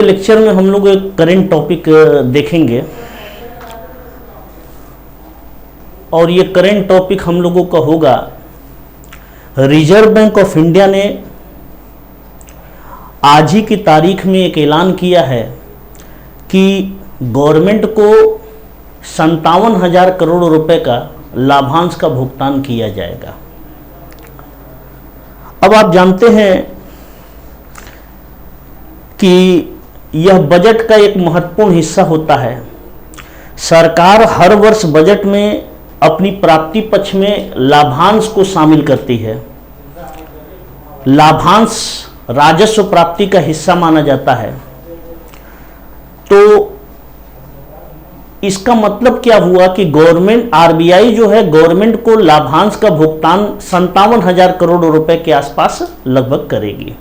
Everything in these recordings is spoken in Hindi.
लेक्चर में हम लोग एक करेंट टॉपिक देखेंगे और ये करेंट टॉपिक हम लोगों का होगा, रिजर्व बैंक ऑफ इंडिया ने आज ही की तारीख में एक ऐलान किया है कि गवर्नमेंट को 57,000 करोड़ रुपए का लाभांश का भुगतान किया जाएगा। अब आप जानते हैं कि यह बजट का एक महत्वपूर्ण हिस्सा होता है। सरकार हर वर्ष बजट में अपनी प्राप्ति पक्ष में लाभांश को शामिल करती है। लाभांश राजस्व प्राप्ति का हिस्सा माना जाता है। तो इसका मतलब क्या हुआ कि गवर्नमेंट आरबीआई जो है गवर्नमेंट को लाभांश का भुगतान 57,000 करोड़ रुपए के आसपास लगभग करेगी।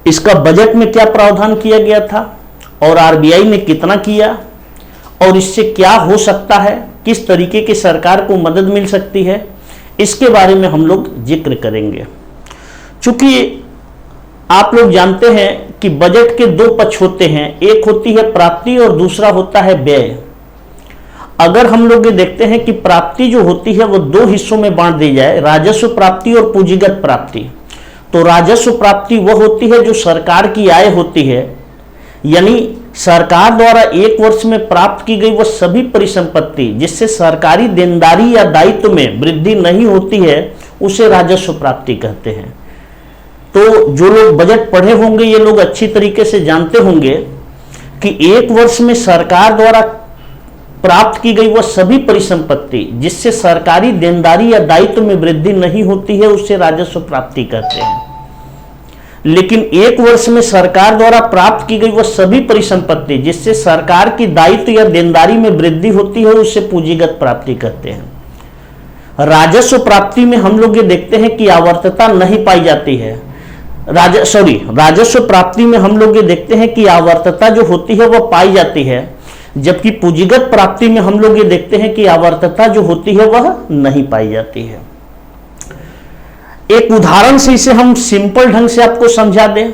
इसका बजट में क्या प्रावधान किया गया था और आरबीआई ने कितना किया और इससे क्या हो सकता है, किस तरीके की सरकार को मदद मिल सकती है, इसके बारे में हम लोग जिक्र करेंगे। चूंकि आप लोग जानते हैं कि बजट के दो पक्ष होते हैं, एक होती है प्राप्ति और दूसरा होता है व्यय। अगर हम लोग ये देखते हैं कि प्राप्ति जो होती है वो दो हिस्सों में बांट दी जाए, राजस्व प्राप्ति और पूंजीगत प्राप्ति, तो राजस्व प्राप्ति वह होती है जो सरकार की आय होती है, यानी सरकार द्वारा एक वर्ष में प्राप्त की गई वह सभी परिसंपत्ति जिससे सरकारी देनदारी या दायित्व में वृद्धि नहीं होती है, उसे राजस्व प्राप्ति कहते हैं। तो जो लोग बजट पढ़े होंगे ये लोग अच्छी तरीके से जानते होंगे कि एक वर्ष में सरकार द्वारा प्राप्त की गई वह सभी परिसंपत्ति जिससे सरकारी देनदारी या दायित्व में वृद्धि नहीं होती है, उसे राजस्व प्राप्ति कहते हैं। लेकिन एक वर्ष में सरकार द्वारा प्राप्त की गई वह सभी परिसंपत्ति जिससे सरकार की दायित्व या देनदारी में वृद्धि होती है, उसे पूंजीगत प्राप्ति कहते हैं। राजस्व प्राप्ति में हम लोग ये देखते हैं कि आवर्तता नहीं पाई जाती है। राजस्व प्राप्ति में हम लोग ये देखते हैं कि आवर्तता जो होती है वह पाई जाती है, जबकि पूंजीगत प्राप्ति में हम लोग ये देखते हैं कि आवर्तता जो होती है वह नहीं पाई जाती है। एक उदाहरण से इसे हम सिंपल ढंग से आपको समझा दें।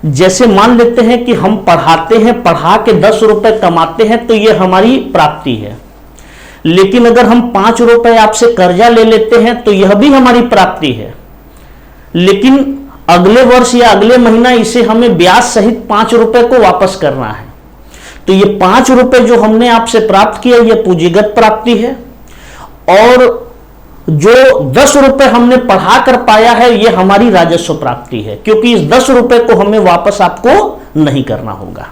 जैसे मान लेते हैं कि हम पढ़ाते हैं, पढ़ा के 10 रुपए कमाते हैं तो ये हमारी प्राप्ति है। लेकिन अगर हम 5 रुपए आपसे कर्जा ले लेते हैं तो यह भी हमारी प्राप्ति है। लेकिन अगले वर्ष या अगले महीना इसे हमें ब्याज सहित 5 रुपए को वापस करना है, तो ये 5 रुपए जो हमने आपसे प्राप्त किया यह पूंजीगत प्राप्ति है, और जो 10 रुपए हमने पढ़ा कर पाया है यह हमारी राजस्व प्राप्ति है, क्योंकि इस 10 रुपए को हमें वापस आपको नहीं करना होगा।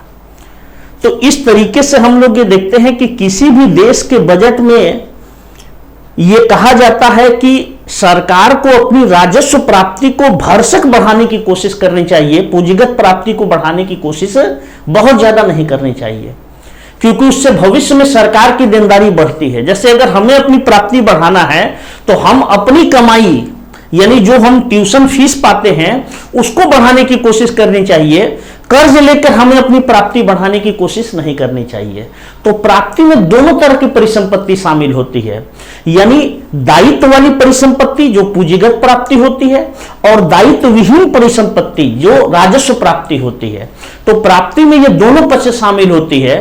तो इस तरीके से हम लोग ये देखते हैं कि किसी भी देश के बजट में यह कहा जाता है कि सरकार को अपनी राजस्व प्राप्ति को भरसक बढ़ाने की कोशिश करनी चाहिए, पूंजीगत प्राप्ति को बढ़ाने की कोशिश बहुत ज्यादा नहीं करनी चाहिए, क्योंकि उससे भविष्य में सरकार की देनदारी बढ़ती है। जैसे अगर हमें अपनी प्राप्ति बढ़ाना है तो हम अपनी कमाई यानी जो हम ट्यूशन फीस पाते हैं उसको बढ़ाने की कोशिश करनी चाहिए, कर्ज लेकर हमें अपनी प्राप्ति बढ़ाने की कोशिश नहीं करनी चाहिए। तो प्राप्ति में दोनों तरह की परिसंपत्ति शामिल होती है, यानी दायित्व वाली परिसंपत्ति जो पूंजीगत प्राप्ति होती है और दायित्व विहीन परिसंपत्ति जो राजस्व प्राप्ति होती है। तो प्राप्ति में ये दोनों पक्ष शामिल होती है,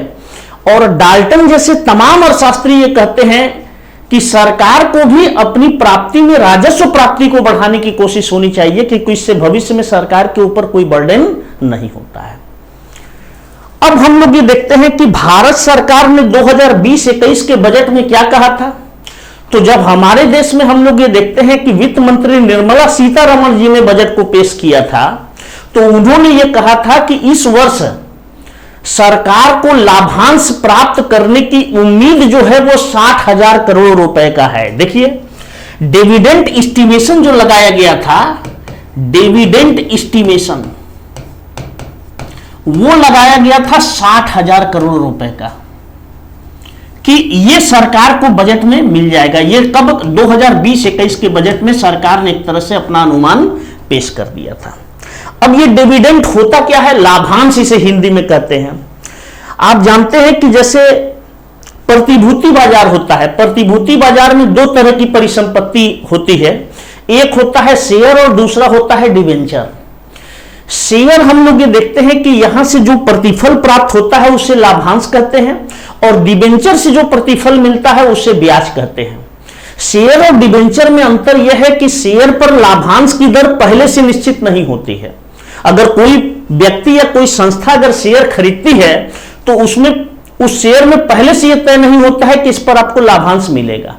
और डाल्टन जैसे तमाम अर्थशास्त्री ये कहते हैं कि सरकार को भी अपनी प्राप्ति में राजस्व प्राप्ति को बढ़ाने की कोशिश होनी चाहिए, क्योंकि इससे भविष्य में सरकार के ऊपर कोई बर्डन नहीं होता है। अब हम लोग ये देखते हैं कि भारत सरकार ने 2020-21 के बजट में क्या कहा था। तो जब हमारे देश में हम लोग ये देखते हैं कि वित्त मंत्री निर्मला सीतारमण जी ने बजट को पेश किया था, तो उन्होंने ये कहा था कि इस वर्ष सरकार को लाभांश प्राप्त करने की उम्मीद जो है वो 60,000 करोड़ रुपए का है। देखिए डिविडेंड एस्टिमेशन जो लगाया गया था, डिविडेंड एस्टिमेशन वो लगाया गया था 60,000 करोड़ रुपए का, कि ये सरकार को बजट में मिल जाएगा। ये कब 2020-21 के बजट में सरकार ने एक तरह से अपना अनुमान पेश कर दिया था। अब ये डिविडेंड होता क्या है, लाभांश इसे हिंदी में कहते हैं। आप जानते हैं कि जैसे प्रतिभूति बाजार होता है, प्रतिभूति बाजार में दो तरह की परिसंपत्ति होती है, एक होता है शेयर और दूसरा होता है डिवेंचर। शेयर हम लोग ये देखते हैं कि यहां से जो प्रतिफल प्राप्त होता है उसे लाभांश कहते हैं, और डिबेंचर से जो प्रतिफल मिलता है उसे ब्याज कहते हैं। शेयर और डिबेंचर में अंतर यह है कि शेयर पर लाभांश की दर पहले से निश्चित नहीं होती है। अगर कोई व्यक्ति या कोई संस्था अगर शेयर खरीदती है तो उसमें उस शेयर में पहले से यह तय नहीं होता है कि इस पर आपको लाभांश मिलेगा।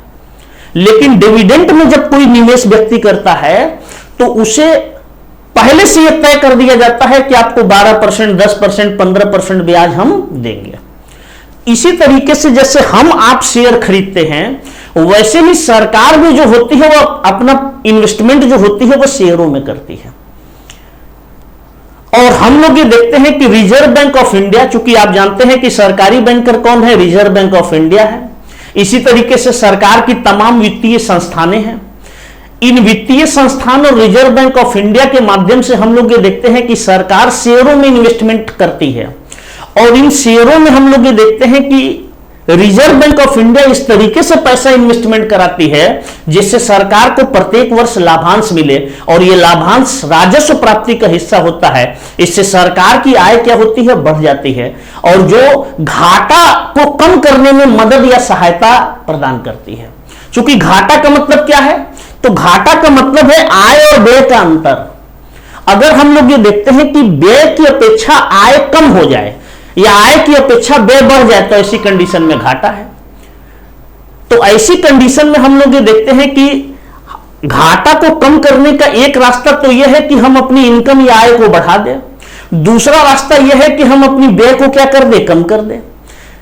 लेकिन डिविडेंड में जब कोई निवेश व्यक्ति करता है तो उसे पहले से यह तय कर दिया जाता है कि आपको 12%, 10%, 15% ब्याज हम देंगे। इसी तरीके से जैसे हम आप शेयर खरीदते हैं वैसे ही सरकार भी जो होती है वो अपना इन्वेस्टमेंट जो होती है वो शेयरों में करती है। और हम लोग ये देखते हैं कि रिजर्व बैंक ऑफ इंडिया, चूंकि आप जानते हैं कि सरकारी बैंकर कौन है, रिजर्व बैंक ऑफ इंडिया है। इसी तरीके से सरकार की तमाम वित्तीय संस्थानें हैं। इन वित्तीय संस्थान और रिजर्व बैंक ऑफ इंडिया के माध्यम से हम लोग ये देखते हैं कि सरकार शेयरों में इन्वेस्टमेंट करती है, और इन शेयरों में हम लोग ये देखते हैं कि रिजर्व बैंक ऑफ इंडिया इस तरीके से पैसा इन्वेस्टमेंट कराती है जिससे सरकार को प्रत्येक वर्ष लाभांश मिले, और यह लाभांश राजस्व प्राप्ति का हिस्सा होता है। इससे सरकार की आय क्या होती है, बढ़ जाती है, और जो घाटा को कम करने में मदद या सहायता प्रदान करती है। क्योंकि घाटा का मतलब क्या है, तो घाटा का मतलब है आय और व्यय का अंतर। अगर हम लोग ये देखते हैं कि व्यय की अपेक्षा आय कम हो जाए या आय की अपेक्षा व्यय बढ़ जाए तो ऐसी कंडीशन में घाटा है। तो ऐसी कंडीशन में हम लोग ये देखते हैं कि घाटा को कम करने का एक रास्ता तो यह है कि हम अपनी इनकम या आय को बढ़ा दें, दूसरा रास्ता यह है कि हम अपनी व्यय को क्या कर दें, कम कर दें।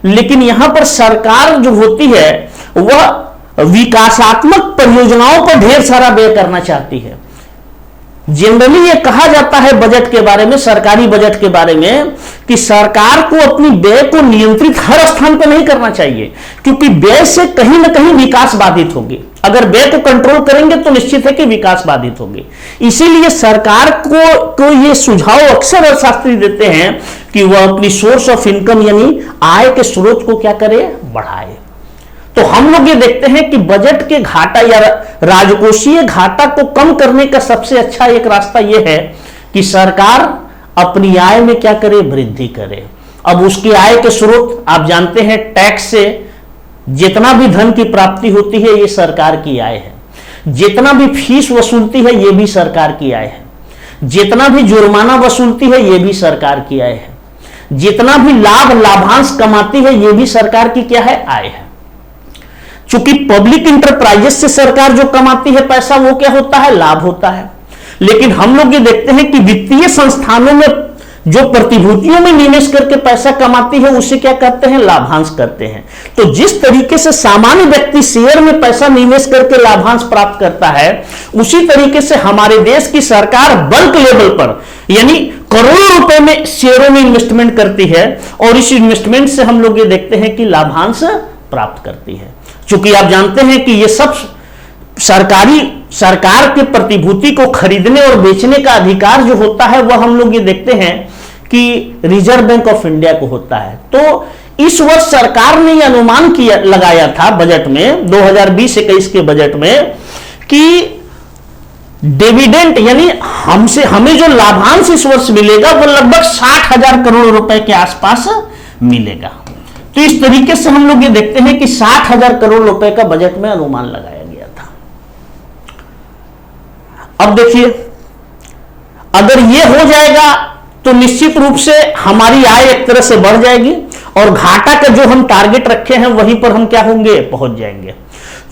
लेकिन यहां पर सरकार जो होती है वह विकासात्मक परियोजनाओं पर ढेर सारा व्यय करना चाहती है। जनरली ये कहा जाता है बजट के बारे में, सरकारी बजट के बारे में, कि सरकार को अपनी व्यय को नियंत्रित हर स्थान पर नहीं करना चाहिए, क्योंकि व्यय से कहीं ना कहीं विकास बाधित होगी। अगर व्यय को कंट्रोल करेंगे तो निश्चित है कि विकास बाधित होगी। इसीलिए सरकार को ये सुझाव अक्सर अर्थशास्त्री देते हैं कि वह अपनी सोर्स ऑफ इनकम यानी आय के स्रोत को क्या करे, बढ़ाए। तो हम लोग ये देखते हैं कि बजट के घाटा या राजकोषीय घाटा को कम करने का सबसे अच्छा एक रास्ता यह है कि सरकार अपनी आय में क्या करे, वृद्धि करे। अब उसकी आय के स्रोत आप जानते हैं, टैक्स से जितना भी धन की प्राप्ति होती है ये सरकार की आय है, जितना भी फीस वसूलती है ये भी सरकार की आय है, जितना भी जुर्माना वसूलती है ये भी सरकार की आय है, जितना भी लाभांश कमाती है ये भी सरकार की क्या है, आय है। चूंकि पब्लिक इंटरप्राइजेस से सरकार जो कमाती है पैसा वो क्या होता है, लाभ होता है। लेकिन हम लोग ये देखते हैं कि वित्तीय संस्थानों में जो प्रतिभूतियों में निवेश करके पैसा कमाती है उसे क्या कहते हैं, लाभांश करते हैं। तो जिस तरीके से सामान्य व्यक्ति शेयर में पैसा निवेश करके लाभांश प्राप्त करता है, उसी तरीके से हमारे देश की सरकार बल्क लेवल पर यानी करोड़ों रुपए में शेयरों में इन्वेस्टमेंट करती है, और इस इन्वेस्टमेंट से हम लोग ये देखते हैं कि लाभांश प्राप्त करती है। चूंकि आप जानते हैं कि ये सब सरकार के प्रतिभूति को खरीदने और बेचने का अधिकार जो होता है वह हम लोग ये देखते हैं कि रिजर्व बैंक ऑफ इंडिया को होता है। तो इस वर्ष सरकार ने यह अनुमान लगाया था बजट में 2020-21 के बजट में कि डिविडेंड यानी हमें जो लाभांश इस वर्ष मिलेगा वो लगभग 60,000 करोड़ रुपए के आसपास मिलेगा। तो इस तरीके से हम लोग ये देखते हैं कि 60,000 करोड़ रुपए का बजट में अनुमान लगाया गया था। अब देखिए, अगर ये हो जाएगा तो निश्चित रूप से हमारी आय एक तरह से बढ़ जाएगी, और घाटा का जो हम टारगेट रखे हैं वहीं पर हम क्या होंगे, पहुंच जाएंगे।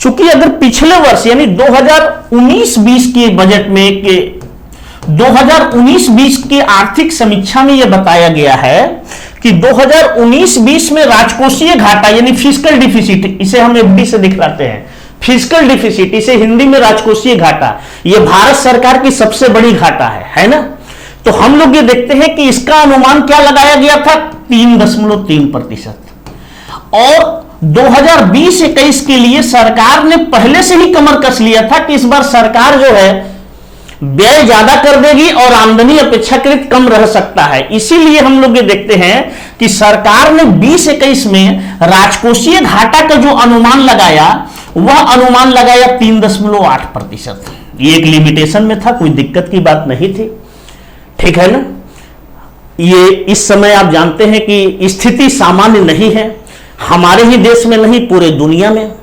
चूंकि अगर पिछले वर्ष यानी 2019-20 के बजट में 2019-20 की आर्थिक समीक्षा में यह बताया गया है कि 2019-20 में राजकोषीय घाटा यानी फिस्कल डिफिसिट, इसे हम एफडी से दिखलाते हैं, फिस्कल डिफिसिट, इसे हिंदी में राजकोषीय घाटा, यह भारत सरकार की सबसे बड़ी घाटा है ना। तो हम लोग ये देखते हैं कि इसका अनुमान क्या लगाया गया था, 3.3%, और 2020-21 के लिए सरकार ने पहले से ही कमर कस लिया था कि इस बार सरकार जो है व्यय ज्यादा कर देगी और आमदनी अपेक्षाकृत कम रह सकता है। इसीलिए हम लोग ये देखते हैं कि सरकार ने 20-21 में राजकोषीय घाटा का जो अनुमान लगाया वह अनुमान लगाया 3.8%। ये एक लिमिटेशन में था, कोई दिक्कत की बात नहीं थी, ठीक है ना। ये इस समय आप जानते हैं कि स्थिति सामान्य नहीं है, हमारे ही देश में नहीं पूरे दुनिया में।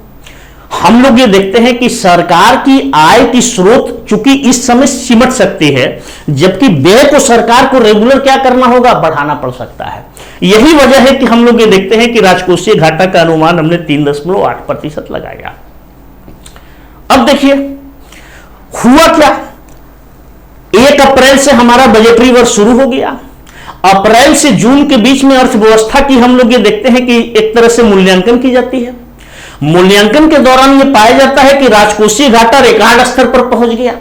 हम लोग ये देखते हैं कि सरकार की आय की स्रोत चूंकि इस समय सिमट सकती है, जबकि व्यय को सरकार को रेगुलर क्या करना होगा, बढ़ाना पड़ सकता है। यही वजह है कि हम लोग ये देखते हैं कि राजकोषीय घाटा का अनुमान हमने 3.8% लगाया। अब देखिए हुआ क्या, 1 अप्रैल से हमारा बजटरी वर्ष शुरू हो गया। अप्रैल से जून के बीच में अर्थव्यवस्था की हम लोग ये देखते हैं कि एक तरह से मूल्यांकन की जाती है। मूल्यांकन के दौरान ये पाया जाता है कि राजकोषीय घाटा रिकॉर्ड स्तर पर पहुंच गया।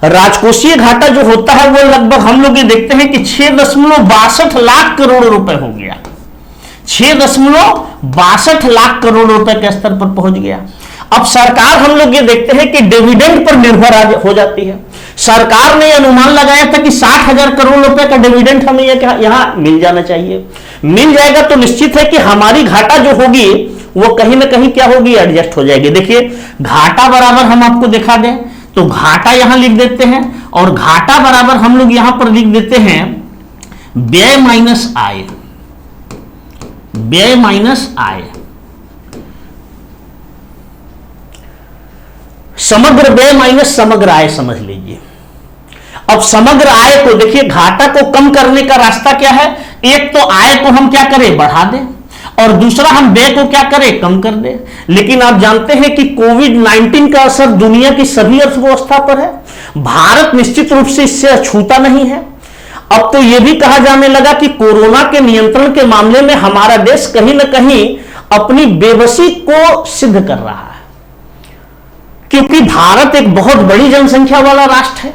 राजकोषीय घाटा जो होता है वो लगभग हम लोग ये देखते हैं कि 6.62 लाख करोड़ रुपए हो गया। 6.62 लाख करोड़ रुपए के स्तर पर पहुंच गया। अब सरकार हम लोग ये देखते हैं कि डिविडेंड पर निर्भर हो जाती है। सरकार ने अनुमान लगाया था कि 60,000 करोड़ रुपए का डिविडेंड हमें यहां मिल जाना चाहिए। मिल जाएगा तो निश्चित है कि हमारी घाटा जो होगी वो कहीं ना कहीं क्या होगी, एडजस्ट हो जाएगी। देखिए घाटा बराबर हम आपको दिखा दें तो घाटा यहां लिख देते हैं और घाटा बराबर हम लोग यहां पर लिख देते हैं व्यय माइनस आय। व्यय माइनस आय, समग्र व्यय माइनस समग्र आय समझ लीजिए। अब समग्र आय को देखिए, घाटा को कम करने का रास्ता क्या है, एक तो आय को हम क्या करें, बढ़ा दें, और दूसरा हम व्यय को क्या करें, कम कर दें। लेकिन आप जानते हैं कि कोविड-19 का असर दुनिया की सभी अर्थव्यवस्था पर है। भारत निश्चित रूप से इससे अछूता नहीं है। अब तो यह भी कहा जाने लगा कि कोरोना के नियंत्रण के मामले में हमारा देश कहीं ना कहीं अपनी बेबसी को सिद्ध कर रहा है, क्योंकि भारत एक बहुत बड़ी जनसंख्या वाला राष्ट्र है।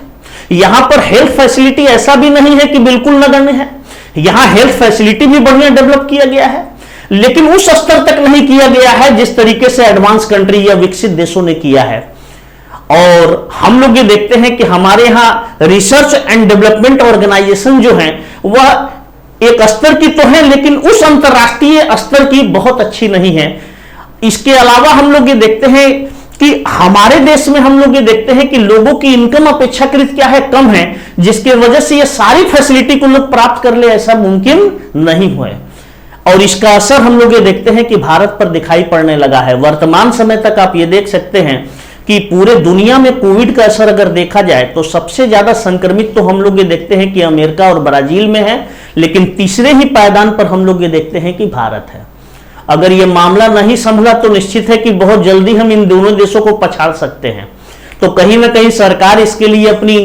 यहां पर हेल्थ फैसिलिटी ऐसा भी नहीं है कि बिल्कुल नगण्य है, यहां हेल्थ फैसिलिटी भी बढ़िया डेवलप किया गया है, लेकिन उस स्तर तक नहीं किया गया है जिस तरीके से एडवांस कंट्री या विकसित देशों ने किया है। और हम लोग ये देखते हैं कि हमारे यहां रिसर्च एंड डेवलपमेंट ऑर्गेनाइजेशन जो है वह एक स्तर की तो है, लेकिन उस अंतरराष्ट्रीय स्तर की बहुत अच्छी नहीं है। इसके अलावा हम लोग ये देखते हैं कि हमारे देश में हम लोग ये देखते हैं कि लोगों की इनकम अपेक्षाकृत क्या है, कम है, जिसकी वजह से ये सारी फैसिलिटी को लोग प्राप्त कर ले ऐसा मुमकिन नहीं हुआ। और इसका असर हम लोग ये देखते हैं कि भारत पर दिखाई पड़ने लगा है। वर्तमान समय तक आप ये देख सकते हैं कि पूरे दुनिया में कोविड का असर अगर देखा जाए तो सबसे ज्यादा संक्रमित तो हम लोग ये देखते हैं कि अमेरिका और ब्राजील में है, लेकिन तीसरे ही पायदान पर हम लोग ये देखते हैं कि भारत है। अगर ये मामला नहीं संभला तो निश्चित है कि बहुत जल्दी हम इन दोनों देशों को पछाड़ सकते हैं। तो कहीं ना कहीं सरकार इसके लिए अपनी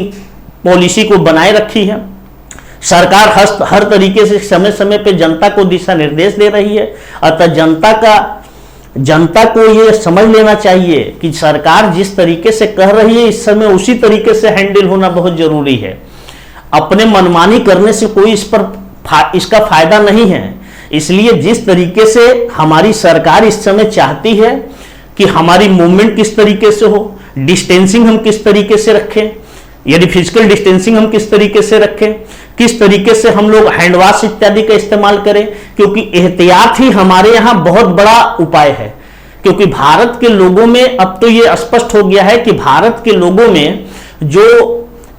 पॉलिसी को बनाए रखी है। सरकार हर तरीके से समय समय पे जनता को दिशा निर्देश दे रही है। अतः जनता को यह समझ लेना चाहिए कि सरकार जिस तरीके से कह रही है इस समय उसी तरीके से हैंडल होना बहुत जरूरी है। अपने मनमानी करने से कोई इसका फायदा नहीं है। इसलिए जिस तरीके से हमारी सरकार इस समय चाहती है कि हमारी मूवमेंट किस तरीके से हो, डिस्टेंसिंग हम किस तरीके से रखें, यदि फिजिकल डिस्टेंसिंग हम किस तरीके से रखें, किस तरीके से हम लोग हैंड वॉश इत्यादि का इस्तेमाल करें, क्योंकि एहतियात ही हमारे यहां बहुत बड़ा उपाय है। क्योंकि भारत के लोगों में अब तो ये स्पष्ट हो गया है कि भारत के लोगों में जो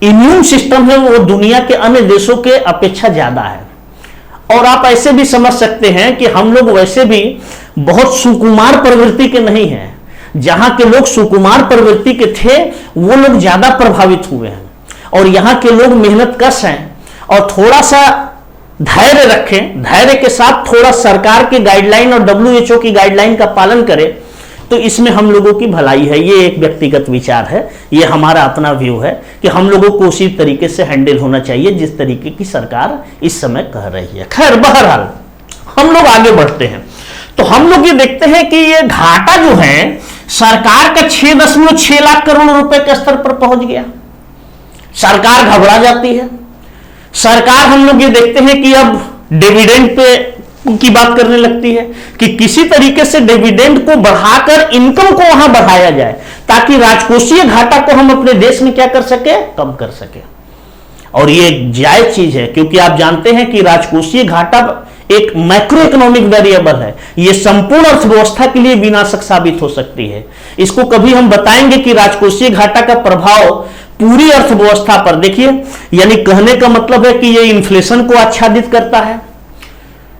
इम्यून सिस्टम है वो दुनिया के अन्य देशों के अपेक्षा ज्यादा है। और आप ऐसे भी समझ सकते हैं कि हम लोग वैसे भी बहुत सुकुमार प्रवृत्ति के नहीं हैं। जहां के लोग सुकुमार प्रवृत्ति के थे वो लोग ज्यादा प्रभावित हुए हैं, और यहां के लोग मेहनतकश हैं और थोड़ा सा धैर्य रखें, धैर्य के साथ थोड़ा सरकार के गाइडलाइन और WHO की गाइडलाइन का पालन करें तो इसमें हम लोगों की भलाई है। ये एक व्यक्तिगत विचार है, ये हमारा अपना व्यू है कि हम लोगों को उसी तरीके से हैंडल होना चाहिए जिस तरीके की सरकार इस समय कह रही है। खैर बहरहाल हम लोग आगे बढ़ते हैं तो हम लोग ये देखते हैं कि ये घाटा जो है सरकार का 6.6 लाख करोड़ रुपए के स्तर पर पहुंच गया। सरकार घबरा जाती है। सरकार हम लोग ये देखते हैं कि अब डिविडेंड पे की बात करने लगती है कि किसी तरीके से डिविडेंड को बढ़ाकर इनकम को वहां बढ़ाया जाए ताकि राजकोषीय घाटा को हम अपने देश में क्या कर सके, कम कर सके। और ये जायज चीज है क्योंकि आप जानते हैं कि राजकोषीय घाटा एक मैक्रो इकोनॉमिक वेरिएबल है। यह संपूर्ण अर्थव्यवस्था के लिए विनाशक साबित हो सकती है। इसको कभी हम बताएंगे कि राजकोषीय घाटा का प्रभाव पूरी अर्थव्यवस्था पर। देखिए, यानी कहने का मतलब है कि ये इन्फ्लेशन को आच्छादित करता है,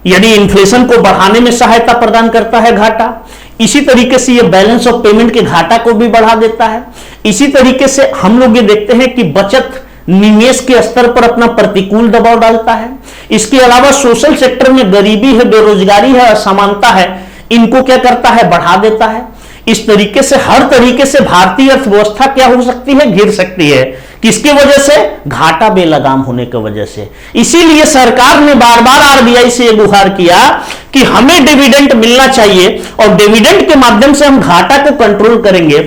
यानी इन्फ्लेशन को बढ़ाने में सहायता प्रदान करता है घाटा। इसी तरीके से ये बैलेंस ऑफ पेमेंट के घाटा को भी बढ़ा देता है। इसी तरीके से हम लोग ये देखते हैं कि बचत निवेश के स्तर पर अपना प्रतिकूल दबाव डालता है। इसके अलावा सोशल सेक्टर में गरीबी है, बेरोजगारी है, असमानता है, इनको क्या करता है, बढ़ा देता है। इस तरीके से हर तरीके से भारतीय अर्थव्यवस्था क्या हो सकती है, गिर सकती है। किसके वजह से, घाटा बेलगाम होने की वजह से। इसीलिए सरकार ने बार बार आरबीआई से गुहार किया कि हमें डिविडेंड मिलना चाहिए और डिविडेंड के माध्यम से हम घाटा को कंट्रोल करेंगे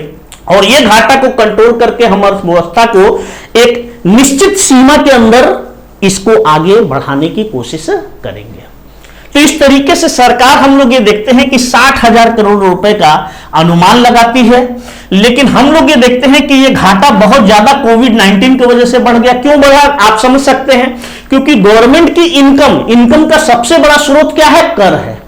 और यह घाटा को कंट्रोल करके हम अर्थव्यवस्था को एक निश्चित सीमा के अंदर इसको आगे बढ़ाने की कोशिश करेंगे। तो इस तरीके से सरकार हम लोग ये देखते हैं कि 60,000 करोड़ रुपए का अनुमान लगाती है, लेकिन हम लोग ये देखते हैं कि ये घाटा बहुत ज्यादा कोविड-19 की वजह से बढ़ गया। क्यों बढ़ा, आप समझ सकते हैं, क्योंकि गवर्नमेंट की इनकम का सबसे बड़ा स्रोत क्या है, कर है,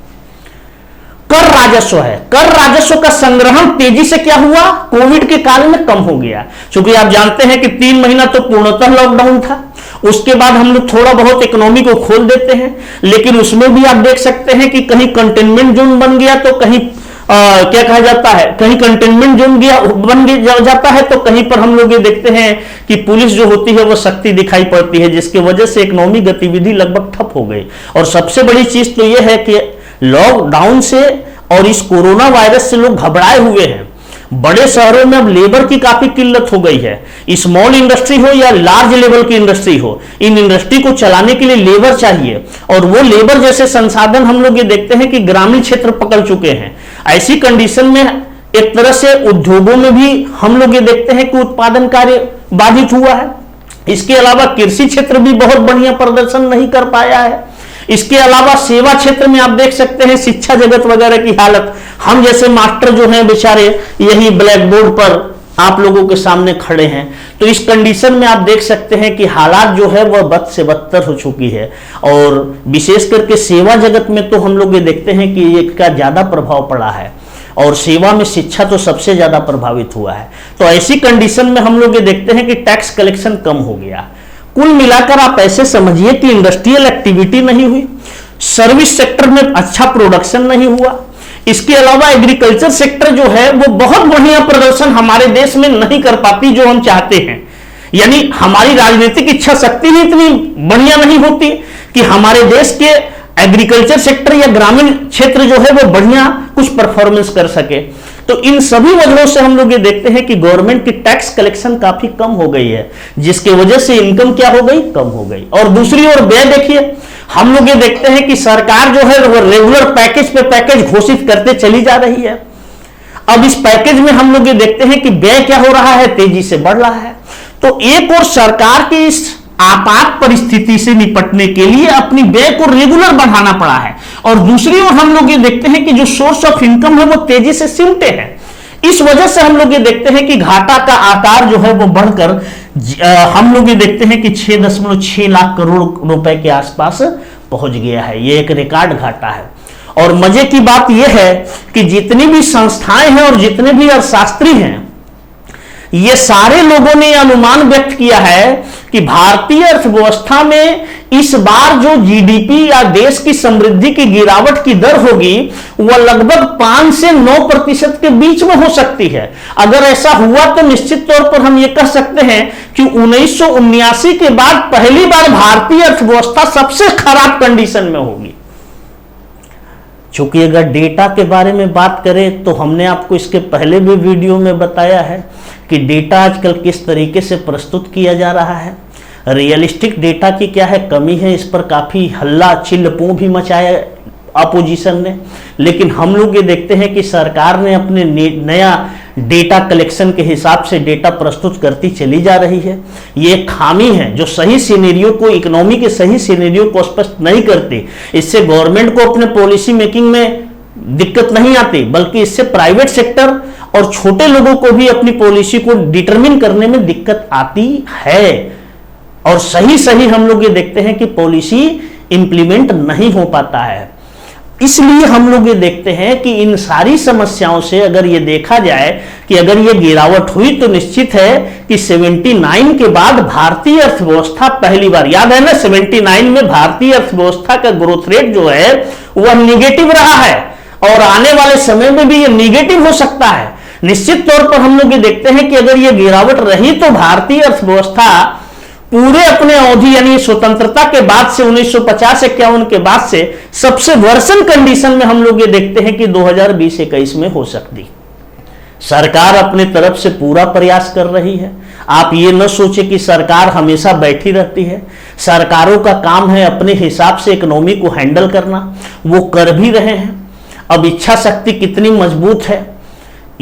कर राजस्व है। कर राजस्व का संग्रहण तेजी से क्या हुआ, कोविड के काल में कम हो गया। क्योंकि आप जानते हैं कि 3 महीना तो पूर्णतः लॉकडाउन था, उसके बाद हम लोग थोड़ा बहुत इकोनॉमी को खोल देते हैं, लेकिन उसमें भी आप देख सकते हैं कि कहीं कंटेनमेंट जोन बन गया तो कहीं क्या कहा जाता है, कहीं कंटेनमेंट जोन बन जाता है तो कहीं पर हम लोग ये देखते हैं कि पुलिस जो होती है वो सख्ती दिखाई पड़ती है, जिसकी वजह से इकोनॉमी गतिविधि लगभग ठप हो गई। और सबसे बड़ी चीज तो यह है कि लॉकडाउन से और इस कोरोना वायरस से लोग घबराए हुए हैं। बड़े शहरों में अब लेबर की काफी किल्लत हो गई है। स्मॉल इंडस्ट्री हो या लार्ज लेवल की इंडस्ट्री हो, इन इंडस्ट्री को चलाने के लिए लेबर चाहिए, और वो लेबर जैसे संसाधन हम लोग ये देखते हैं कि ग्रामीण क्षेत्र पकड़ चुके हैं। ऐसी कंडीशन में एक तरह से उद्योगों में भी हम लोग ये देखते हैं कि उत्पादन कार्य बाधित हुआ है। इसके अलावा कृषि क्षेत्र भी बहुत बढ़िया प्रदर्शन नहीं कर पाया है। इसके अलावा सेवा क्षेत्र में आप देख सकते हैं शिक्षा जगत वगैरह की हालत। हम जैसे मास्टर जो हैं बेचारे यही ब्लैक बोर्ड पर आप लोगों के सामने खड़े हैं। तो इस कंडीशन में आप देख सकते हैं कि हालात जो है वह बद से बदतर हो चुकी है, और विशेष करके सेवा जगत में तो हम लोग ये देखते हैं कि इसका ज्यादा प्रभाव पड़ा है, और सेवा में शिक्षा तो सबसे ज्यादा प्रभावित हुआ है। तो ऐसी कंडीशन में हम लोग ये देखते हैं कि टैक्स कलेक्शन कम हो गया। कुल मिलाकर आप ऐसे समझिए कि इंडस्ट्रियल एक्टिविटी नहीं हुई, सर्विस सेक्टर में अच्छा प्रोडक्शन नहीं हुआ। इसके अलावा एग्रीकल्चर सेक्टर जो है वो बहुत बढ़िया प्रदर्शन हमारे देश में नहीं कर पाती जो हम चाहते हैं। यानी हमारी राजनीतिक इच्छा शक्ति भी इतनी बढ़िया नहीं होती कि हमारे देश के एग्रीकल्चर सेक्टर या ग्रामीण क्षेत्र जो है वो बढ़िया कुछ परफॉर्मेंस कर सके। तो इन सभी वजहों से हम लोग ये देखते हैं कि गवर्नमेंट की टैक्स कलेक्शन काफी कम हो गई है, जिसकी वजह से इनकम क्या हो गई, कम हो गई। और दूसरी ओर व्यय देखिए, हम लोग ये देखते हैं कि सरकार जो है वो रेगुलर पैकेज पे पैकेज घोषित करते चली जा रही है। अब इस पैकेज में हम लोग ये देखते हैं कि व्यय क्या हो रहा है, तेजी से बढ़ रहा है। तो एक और सरकार की इस आपात परिस्थिति से निपटने के लिए अपनी व्यय को रेगुलर बढ़ाना पड़ा है, और दूसरी ओर हम लोग ये देखते हैं कि जो सोर्स ऑफ इनकम है वो तेजी से सिमटे हैं। इस वजह से हम लोग ये देखते हैं कि घाटा का आकार जो है वो बढ़कर हम लोग ये देखते हैं कि 6.6 लाख करोड़ रुपए के आसपास पहुंच गया है। ये एक रिकॉर्ड घाटा है। और मजे की बात यह है कि जितनी भी संस्थाएं हैं और जितने भी अर्थशास्त्री हैं, ये सारे लोगों ने अनुमान व्यक्त किया है कि भारतीय अर्थव्यवस्था में इस बार जो जीडीपी या देश की समृद्धि की गिरावट की दर होगी वह लगभग 5 से 9% के बीच में हो सकती है। अगर ऐसा हुआ तो निश्चित तौर पर हम ये कह सकते हैं कि 1979 के बाद पहली बार भारतीय अर्थव्यवस्था सबसे खराब कंडीशन में होगी। चूंकि अगर डेटा के बारे में बात करें तो हमने आपको इसके पहले भी वीडियो में बताया है कि डेटा आजकल किस तरीके से प्रस्तुत किया जा रहा है। रियलिस्टिक डेटा की क्या है कमी है, इस पर काफी हल्ला चिल्लपू भी मचाया अपोजिशन ने। लेकिन हम लोग ये देखते हैं कि सरकार ने अपने नया डेटा कलेक्शन के हिसाब से डेटा प्रस्तुत करती चली जा रही है। ये खामी है जो सही सिनेरियो को, इकोनॉमी के सही सिनेरियो को स्पष्ट नहीं करती। इससे गवर्नमेंट को अपने पॉलिसी मेकिंग में दिक्कत नहीं आती, बल्कि इससे प्राइवेट सेक्टर और छोटे लोगों को भी अपनी पॉलिसी को डिटरमिन करने में दिक्कत आती है। और सही हम लोग ये देखते हैं कि पॉलिसी इंप्लीमेंट नहीं हो पाता है। इसलिए हम लोग ये देखते हैं कि इन सारी समस्याओं से अगर ये देखा जाए कि अगर ये गिरावट हुई तो निश्चित है कि 79 के बाद भारतीय अर्थव्यवस्था पहली बार, याद है ना 79 में भारतीय अर्थव्यवस्था का ग्रोथ रेट जो है वह निगेटिव रहा है और आने वाले समय में भी ये निगेटिव हो सकता है। निश्चित तौर पर हम लोग ये देखते हैं कि अगर ये गिरावट रही तो भारतीय अर्थव्यवस्था पूरे अपने अवधि यानी स्वतंत्रता के बाद से 1950-51 के बाद से सबसे वर्सन कंडीशन में हम लोग ये देखते हैं कि 2020-21 में हो सकती। सरकार अपने तरफ से पूरा प्रयास कर रही है। आप ये न सोचे कि सरकार हमेशा बैठी रहती है। सरकारों का काम है अपने हिसाब से इकोनॉमी को हैंडल करना, वो कर भी रहे हैं। अब इच्छा शक्ति कितनी मजबूत है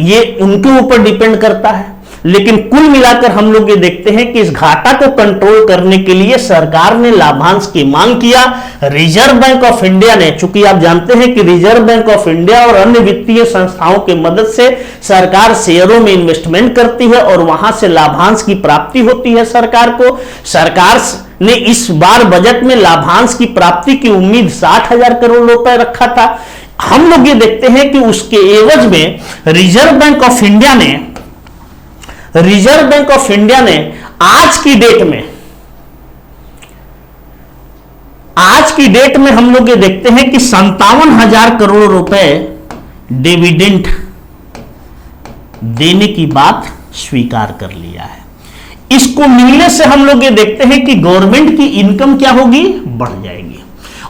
ये उनके ऊपर डिपेंड करता है, लेकिन कुल मिलाकर हम लोग ये देखते हैं कि इस घाटा को कंट्रोल करने के लिए सरकार ने लाभांश की मांग किया। रिजर्व बैंक ऑफ इंडिया ने, चूंकि आप जानते हैं कि रिजर्व बैंक ऑफ इंडिया और अन्य वित्तीय संस्थाओं की मदद से सरकार शेयरों में इन्वेस्टमेंट करती है और वहां से लाभांश की प्राप्ति होती है सरकार को। सरकार ने इस बार बजट में लाभांश की प्राप्ति की उम्मीद 60,000 करोड़ रुपए रखा था। हम लोग ये देखते हैं कि उसके एवज में रिजर्व बैंक ऑफ इंडिया ने आज की डेट में हम लोग ये देखते हैं कि 57,000 करोड़ रुपए डिविडेंड देने की बात स्वीकार कर लिया है। इसको मिलने से हम लोग ये देखते हैं कि गवर्नमेंट की इनकम क्या होगी, बढ़ जाएगी,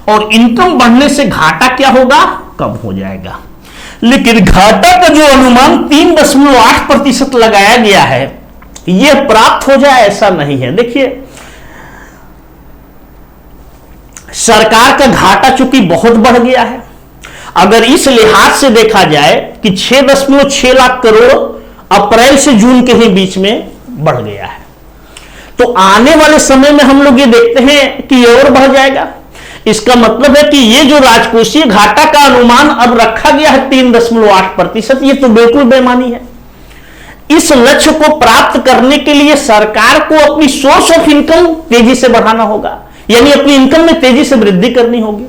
और इनकम बढ़ने से घाटा क्या होगा, कम हो जाएगा। लेकिन घाटा का जो अनुमान 3.8% लगाया गया है यह प्राप्त हो जाए ऐसा नहीं है। देखिए सरकार का घाटा चूंकि बहुत बढ़ गया है, अगर इस लिहाज से देखा जाए कि 6.6 लाख करोड़ अप्रैल से जून के ही बीच में बढ़ गया है, तो आने वाले समय में हम लोग ये देखते हैं कि ये और बढ़ जाएगा। इसका मतलब है कि ये जो राजकोषीय घाटा का अनुमान अब रखा गया है 3.8%, ये तो बिल्कुल बेईमानी है। इस लक्ष्य को प्राप्त करने के लिए सरकार को अपनी सोर्स ऑफ इनकम तेजी से बढ़ाना होगा, यानी अपनी इनकम में तेजी से वृद्धि करनी होगी।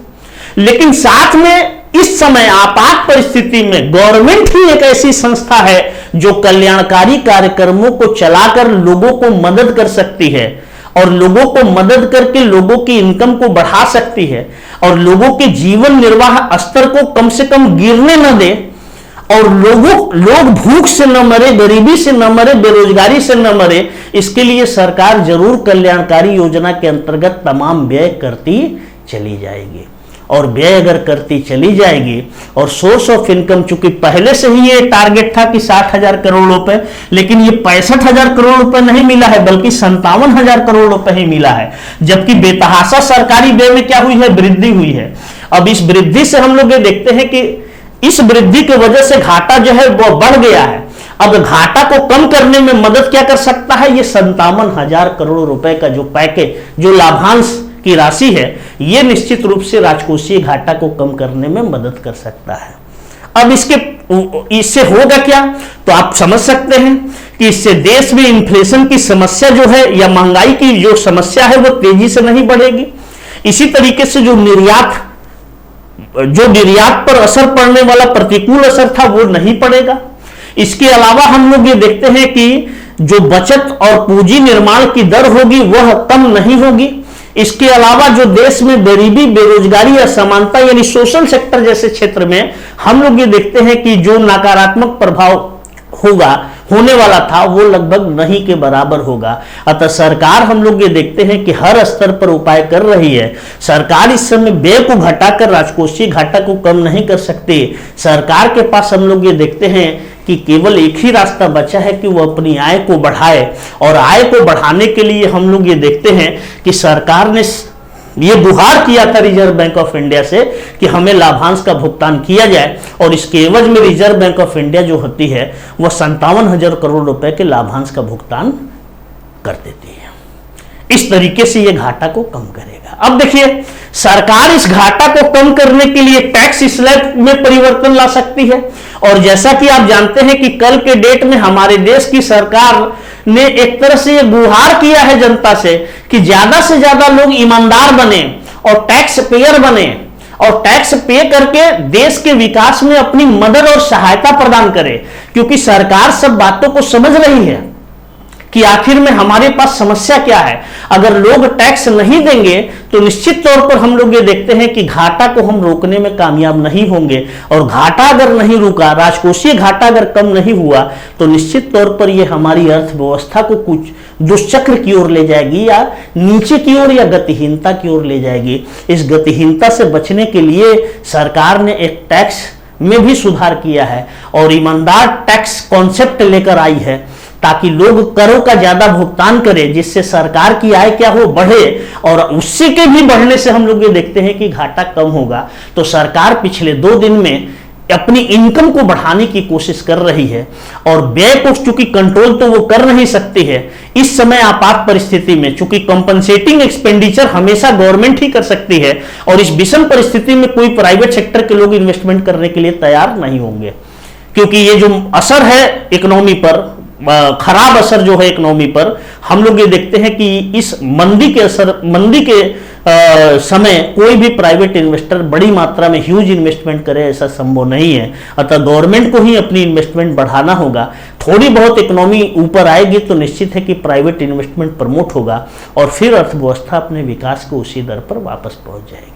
लेकिन साथ में इस समय आपात परिस्थिति में गवर्नमेंट ही एक ऐसी संस्था है जो कल्याणकारी कार्यक्रमों को चलाकर लोगों को मदद कर सकती है और लोगों को मदद करके लोगों की इनकम को बढ़ा सकती है और लोगों के जीवन निर्वाह स्तर को कम से कम गिरने न दे और लोग भूख से न मरे, गरीबी से न मरे, बेरोजगारी से न मरे। इसके लिए सरकार जरूर कल्याणकारी योजना के अंतर्गत तमाम व्यय करती चली जाएगी, और व्यय अगर करती चली जाएगी और सोर्स ऑफ इनकम, चूंकि पहले से ही ये टारगेट था कि 60,000 करोड़ रुपए, लेकिन ये 65,000 करोड़ रुपए नहीं मिला है बल्कि 57,000 करोड़ रुपए ही मिला है, जबकि बेतहाशा सरकारी व्यय में क्या हुई है, वृद्धि हुई है। अब इस वृद्धि से हम लोग ये देखते हैं कि इस वृद्धि की वजह से घाटा जो है वो बढ़ गया है। अब घाटा को कम करने में मदद क्या कर सकता है, ये 57,000 करोड़ रुपए का जो पैकेज, जो लाभांश की राशि है, यह निश्चित रूप से राजकोषीय घाटा को कम करने में मदद कर सकता है। अब इससे होगा क्या, तो आप समझ सकते हैं कि इससे देश में इन्फ्लेशन की समस्या जो है या महंगाई की जो समस्या है वो तेजी से नहीं बढ़ेगी। इसी तरीके से जो निर्यात पर असर पड़ने वाला प्रतिकूल असर था वो नहीं पड़ेगा। इसके अलावा हम लोग ये देखते हैं कि जो बचत और पूंजी निर्माण की दर होगी वह कम नहीं होगी। इसके अलावा जो देश में गरीबी, बेरोजगारी, असमानता यानी सोशल सेक्टर जैसे क्षेत्र में हम लोग ये देखते हैं कि जो नकारात्मक प्रभाव होने वाला था वो लगभग नहीं के बराबर होगा। अतः सरकार, हम लोग ये देखते हैं कि हर स्तर पर उपाय कर रही है। सरकार इस समय व्यय को घटाकर राजकोषीय घाटा को कम नहीं कर सकती। सरकार के पास हम लोग ये देखते हैं कि केवल एक ही रास्ता बचा है कि वो अपनी आय को बढ़ाए, और आय को बढ़ाने के लिए हम लोग ये देखते हैं कि सरकार ने ये गुहार किया था रिजर्व बैंक ऑफ इंडिया से कि हमें लाभांश का भुगतान किया जाए, और इसके एवज में रिजर्व बैंक ऑफ इंडिया जो होती है वह 57,000 करोड़ रुपए के लाभांश का भुगतान कर देती है। इस तरीके से यह घाटा को कम करेगा। अब देखिए, सरकार इस घाटा को कम करने के लिए टैक्स स्लैब में परिवर्तन ला सकती है, और जैसा कि आप जानते हैं कि कल के डेट में हमारे देश की सरकार ने एक तरह से यह गुहार किया है जनता से कि ज्यादा से ज्यादा लोग ईमानदार बने और टैक्स पेयर बने और टैक्स पे करके देश के विकास में अपनी मदद और सहायता प्रदान करे, क्योंकि सरकार सब बातों को समझ रही है कि आखिर में हमारे पास समस्या क्या है। अगर लोग टैक्स नहीं देंगे तो निश्चित तौर पर हम लोग ये देखते हैं कि घाटा को हम रोकने में कामयाब नहीं होंगे, और घाटा अगर नहीं रुका, राजकोषीय घाटा अगर कम नहीं हुआ, तो निश्चित तौर पर यह हमारी अर्थव्यवस्था को कुछ दुष्चक्र की ओर ले जाएगी, या नीचे की ओर या गतिहीनता की ओर ले जाएगी। इस गतिहीनता से बचने के लिए सरकार ने एक टैक्स में भी सुधार किया है और ईमानदार टैक्स कॉन्सेप्ट लेकर आई है, ताकि लोग करों का ज्यादा भुगतान करें, जिससे सरकार की आय क्या हो, बढ़े, और उससे के भी बढ़ने से हम लोग ये देखते हैं कि घाटा कम होगा। तो सरकार पिछले 2 दिन में अपनी इनकम को बढ़ाने की कोशिश कर रही है, और व्यय को चूंकि कंट्रोल तो वो कर नहीं सकती है इस समय आपात परिस्थिति में, चूंकि कंपनसेटिंग एक्सपेंडिचर हमेशा गवर्नमेंट ही कर सकती है, और इस विषम परिस्थिति में कोई प्राइवेट सेक्टर के लोग इन्वेस्टमेंट करने के लिए तैयार नहीं होंगे, क्योंकि ये जो असर है इकोनॉमी पर, खराब असर जो है इकोनॉमी पर, हम लोग ये देखते हैं कि इस मंदी के समय कोई भी प्राइवेट इन्वेस्टर बड़ी मात्रा में ह्यूज इन्वेस्टमेंट करे, ऐसा संभव नहीं है। अतः गवर्नमेंट को ही अपनी इन्वेस्टमेंट बढ़ाना होगा। थोड़ी बहुत इकोनॉमी ऊपर आएगी तो निश्चित है कि प्राइवेट इन्वेस्टमेंट प्रमोट होगा, और फिर अर्थव्यवस्था अपने विकास को उसी दर पर वापस पहुंच जाएगी।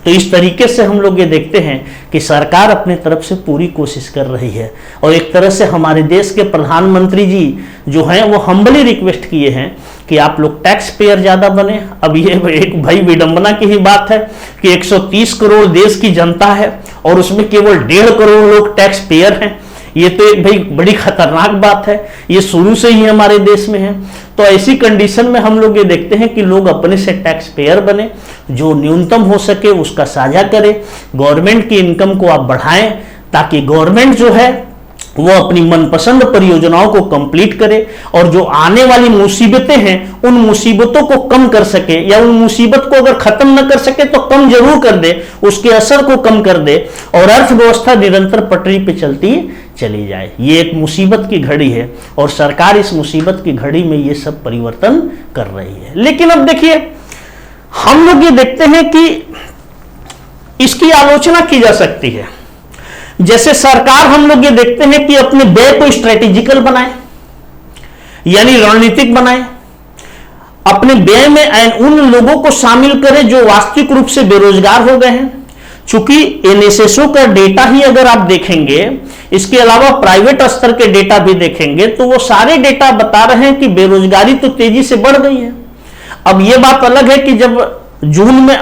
तो इस तरीके से हम लोग ये देखते हैं कि सरकार अपने तरफ से पूरी कोशिश कर रही है, और एक तरह से हमारे देश के प्रधानमंत्री जी जो हैं वो हम्बली रिक्वेस्ट किए हैं कि आप लोग टैक्स पेयर ज्यादा बने। अब ये एक भाई विडंबना की ही बात है कि 130 करोड़ देश की जनता है और उसमें केवल 1.5 करोड़ लोग टैक्स पेयर हैं। ये तो एक भाई बड़ी खतरनाक बात है, ये शुरू से ही हमारे देश में है। तो ऐसी कंडीशन में हम लोग ये देखते हैं कि लोग अपने से टैक्स पेयर बने, जो न्यूनतम हो सके उसका साझा करें, गवर्नमेंट की इनकम को आप बढ़ाएं, ताकि गवर्नमेंट जो है वो अपनी मनपसंद परियोजनाओं को कंप्लीट करे, और जो आने वाली मुसीबतें हैं उन मुसीबतों को कम कर सके, या उन मुसीबत को अगर खत्म न कर सके तो कम जरूर कर दे, उसके असर को कम कर दे, और अर्थव्यवस्था निरंतर पटरी पे चलती चली जाए। ये एक मुसीबत की घड़ी है, और सरकार इस मुसीबत की घड़ी में ये सब परिवर्तन कर रही है। लेकिन अब देखिए, हम लोग ये देखते हैं कि इसकी आलोचना की जा सकती है। जैसे सरकार हम लोग ये देखते हैं कि अपने व्यय को स्ट्रेटेजिकल बनाए, यानी रणनीतिक बनाए, अपने व्यय में उन लोगों को शामिल करें जो वास्तविक रूप से बेरोजगार हो गए हैं। चूंकि एनएसएसओ का डेटा ही अगर आप देखेंगे, इसके अलावा प्राइवेट स्तर के डेटा भी देखेंगे, तो वो सारे डेटा बता रहे हैं कि बेरोजगारी तो तेजी से बढ़ गई है। अब ये बात अलग है कि जब जून में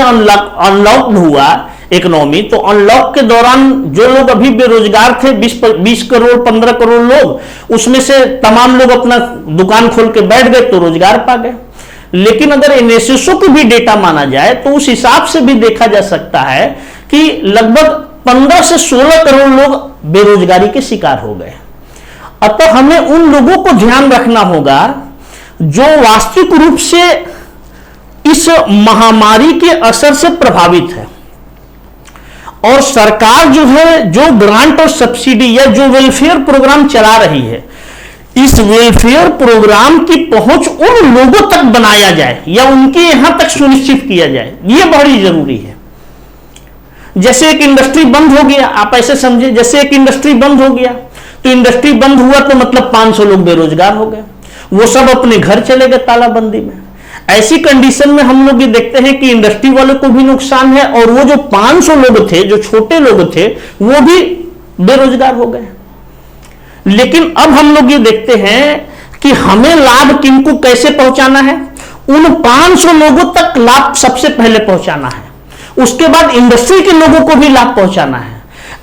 अनलॉक हुआ इकोनॉमी, तो अनलॉक के दौरान जो लोग अभी बेरोजगार थे 20 करोड़ 15 करोड़ लोग, उसमें से तमाम लोग अपना दुकान खोल के बैठ गए तो रोजगार पा गए। लेकिन अगर एनएसएसओ की भी डेटा माना जाए तो उस हिसाब से भी देखा जा सकता है कि लगभग 15 से 16 करोड़ लोग बेरोजगारी के शिकार हो गए। अतः हमें उन लोगों को ध्यान रखना होगा जो वास्तविक रूप से इस महामारी के असर से प्रभावित है, और सरकार जो है जो ग्रांट और सब्सिडी या जो वेलफेयर प्रोग्राम चला रही है, इस वेलफेयर प्रोग्राम की पहुंच उन लोगों तक बनाया जाए या उनके यहां तक सुनिश्चित किया जाए, यह बड़ी जरूरी है। जैसे एक इंडस्ट्री बंद हो गया, आप ऐसे समझे, जैसे एक इंडस्ट्री बंद हो गया तो इंडस्ट्री बंद हुआ तो मतलब 500 लोग बेरोजगार हो गए, वो सब अपने घर चले गए तालाबंदी में। ऐसी कंडीशन में हम लोग ये देखते हैं कि इंडस्ट्री वालों को भी नुकसान है, और वो जो 500 लोग थे, जो छोटे लोग थे, वो भी बेरोजगार हो गए। लेकिन अब हम लोग ये देखते हैं कि हमें लाभ किनको कैसे पहुंचाना है, उन 500 लोगों तक लाभ सबसे पहले पहुंचाना है, उसके बाद इंडस्ट्री के लोगों को भी लाभ पहुंचाना है।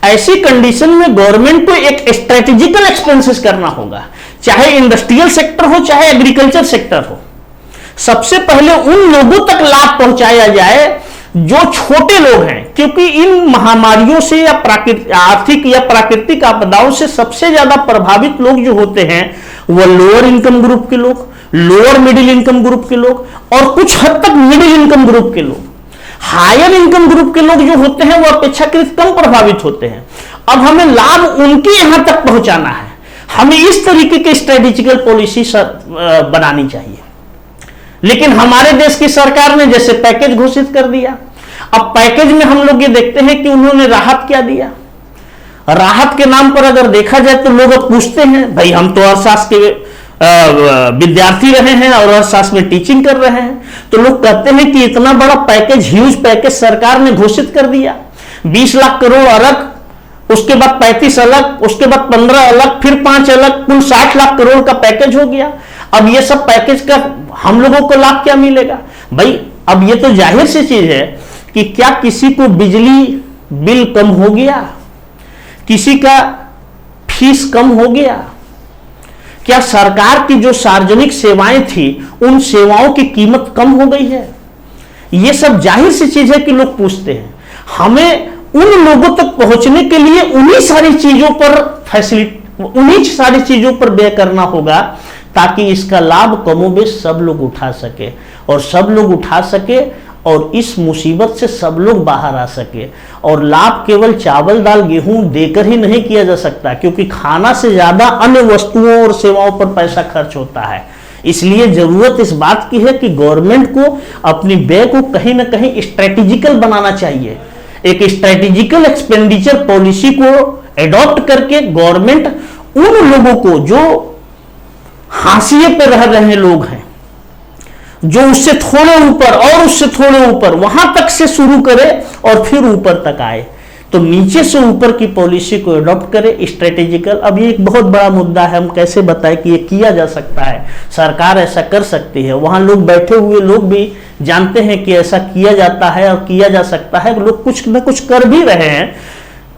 ऐसी कंडीशन में गवर्नमेंट को एक स्ट्रेटेजिकल एक्सपेंसेस करना होगा, चाहे इंडस्ट्रियल सेक्टर हो चाहे एग्रीकल्चर सेक्टर हो। सबसे पहले उन लोगों तक लाभ पहुंचाया जाए जो छोटे लोग हैं, क्योंकि इन महामारियों से या आर्थिक या प्राकृतिक आपदाओं से सबसे ज्यादा प्रभावित लोग जो होते हैं वह लोअर इनकम ग्रुप के लोग, लोअर मिडिल इनकम ग्रुप के लोग, और कुछ हद तक मिडिल इनकम ग्रुप के लोग। हायर इनकम ग्रुप के लोग जो होते हैं वो अपेक्षाकृत कम प्रभावित होते हैं। अब हमें लाभ उनके यहां तक पहुंचाना है, हमें इस तरीके की स्ट्रेटेजिकल पॉलिसी बनानी चाहिए। लेकिन हमारे देश की सरकार ने जैसे पैकेज घोषित कर दिया, अब पैकेज में हम लोग ये देखते हैं कि उन्होंने राहत क्या दिया। राहत के नाम पर अगर देखा जाए तो लोग अब पूछते हैं, भाई हम तो अर्थशास्त्र के विद्यार्थी रहे हैं और अर्थशास्त्र में टीचिंग कर रहे हैं, तो लोग कहते हैं कि इतना बड़ा पैकेज, ह्यूज पैकेज सरकार ने घोषित कर दिया, 20 लाख करोड़ अलग, उसके बाद 35 अलग, उसके बाद 15 अलग, फिर 5 अलग, कुल 60 लाख करोड़ का पैकेज हो गया। अब ये सब पैकेज का हम लोगों को लाभ क्या मिलेगा? भाई अब ये तो जाहिर सी चीज है कि क्या किसी को बिजली बिल कम हो गया, किसी का फीस कम हो गया, क्या सरकार की जो सार्वजनिक सेवाएं थी उन सेवाओं की कीमत कम हो गई है? ये सब जाहिर सी चीज है कि लोग पूछते हैं। हमें उन लोगों तक पहुंचने के लिए उन्हीं सारी चीजों पर व्यय करना होगा ताकि इसका लाभ कमोबेश सब लोग उठा सके और सब लोग उठा सके और इस मुसीबत से सब लोग बाहर आ सके। और लाभ केवल चावल दाल गेहूं देकर ही नहीं किया जा सकता, क्योंकि खाना से ज्यादा अन्य वस्तुओं और सेवाओं पर पैसा खर्च होता है। इसलिए जरूरत इस बात की है कि गवर्नमेंट को अपनी व्यय को कहीं ना कहीं स्ट्रेटेजिकल बनाना चाहिए। एक स्ट्रेटेजिकल एक्सपेंडिचर पॉलिसी को एडॉप्ट करके गवर्नमेंट उन लोगों को जो हाशिए पे रह रहे लोग हैं, जो उससे थोड़े ऊपर और उससे थोड़े ऊपर, वहां तक से शुरू करे और फिर ऊपर तक आए, तो नीचे से ऊपर की पॉलिसी को एडॉप्ट करे स्ट्रेटेजिकल। अब ये एक बहुत बड़ा मुद्दा है, हम कैसे बताएं कि ये किया जा सकता है, सरकार ऐसा कर सकती है। वहां लोग बैठे हुए लोग भी जानते हैं कि ऐसा किया जाता है और किया जा सकता है, लोग कुछ न कुछ कर भी रहे हैं,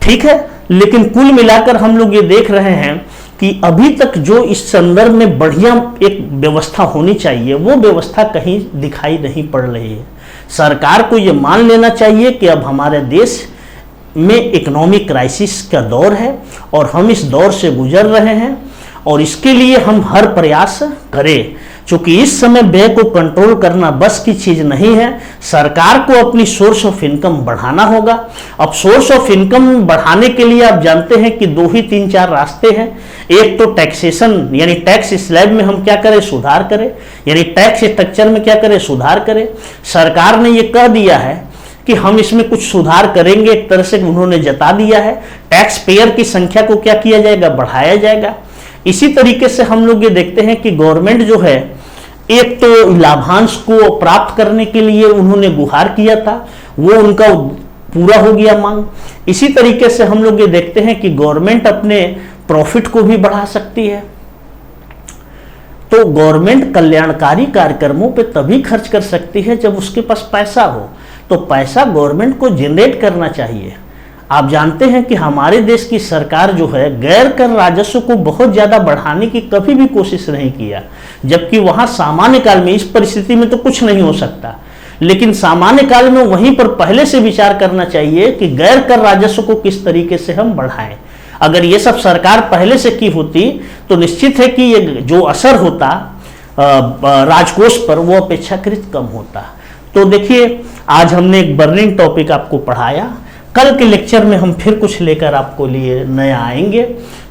ठीक है। लेकिन कुल मिलाकर हम लोग ये देख रहे हैं कि अभी तक जो इस संदर्भ में बढ़िया एक व्यवस्था होनी चाहिए वो व्यवस्था कहीं दिखाई नहीं पड़ रही है। सरकार को ये मान लेना चाहिए कि अब हमारे देश में इकोनॉमिक क्राइसिस का दौर है और हम इस दौर से गुजर रहे हैं और इसके लिए हम हर प्रयास करें, क्योंकि इस समय व्यय को कंट्रोल करना बस की चीज नहीं है। सरकार को अपनी सोर्स ऑफ इनकम बढ़ाना होगा। अब सोर्स ऑफ इनकम बढ़ाने के लिए आप जानते हैं कि 2 ही 3-4 रास्ते हैं। एक तो टैक्सेशन यानी टैक्स स्लैब में हम क्या करें, सुधार करें, यानी टैक्स स्ट्रक्चर में क्या करें, सुधार करें। सरकार ने यह कह दिया है कि हम इसमें कुछ सुधार करेंगे, एक तरह से उन्होंने जता दिया है। टैक्स पेयर की संख्या को क्या किया जाएगा, बढ़ाया जाएगा। इसी तरीके से हम लोग ये देखते हैं कि गवर्नमेंट जो है, एक तो लाभांश को प्राप्त करने के लिए उन्होंने गुहार किया था, वो उनका पूरा हो गया मांग। इसी तरीके से हम लोग ये देखते हैं कि गवर्नमेंट अपने प्रॉफिट को भी बढ़ा सकती है। तो गवर्नमेंट कल्याणकारी कार्यक्रमों पे तभी खर्च कर सकती है जब उसके पास पैसा हो। तो पैसा गवर्नमेंट को जनरेट करना चाहिए। आप जानते हैं कि हमारे देश की सरकार जो है गैर कर राजस्व को बहुत ज्यादा बढ़ाने की कभी भी कोशिश नहीं किया, जबकि वहां सामान्य काल में, इस परिस्थिति में तो कुछ नहीं हो सकता, लेकिन सामान्य काल में वहीं पर पहले से विचार करना चाहिए कि गैर कर राजस्व को किस तरीके से हम बढ़ाएं। अगर ये सब सरकार पहले से की होती तो निश्चित है कि ये जो असर होता राजकोष पर वो अपेक्षाकृत कम होता। तो देखिए, आज हमने एक बर्निंग टॉपिक आपको पढ़ाया। कल के लेक्चर में हम फिर कुछ लेकर आपको लिए नया आएंगे।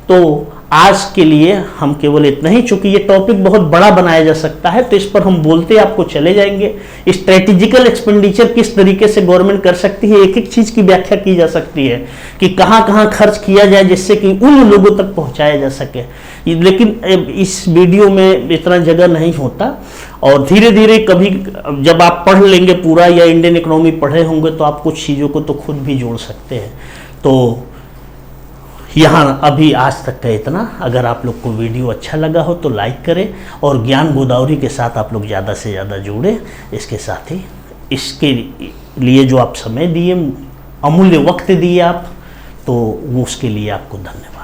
तो आज के लिए हम केवल इतना ही, चूंकि ये टॉपिक बहुत बड़ा बनाया जा सकता है तो इस पर हम बोलते आपको चले जाएंगे। स्ट्रेटेजिकल एक्सपेंडिचर किस तरीके से गवर्नमेंट कर सकती है, एक एक चीज की व्याख्या की जा सकती है कि कहाँ कहाँ खर्च किया जाए जिससे कि उन लोगों तक पहुंचाया जा सके। लेकिन इस वीडियो में इतना जगह नहीं होता और धीरे धीरे कभी जब आप पढ़ लेंगे पूरा या इंडियन इकोनॉमी पढ़े होंगे तो आप कुछ चीज़ों को तो खुद भी जोड़ सकते हैं। तो यहाँ अभी आज तक का इतना। अगर आप लोग को वीडियो अच्छा लगा हो तो लाइक करें और ज्ञान गोदावरी के साथ आप लोग ज़्यादा से ज़्यादा जुड़े। इसके साथ ही इसके लिए जो आप समय दिए, अमूल्य वक्त दिए आप, तो वो उसके लिए आपको धन्यवाद।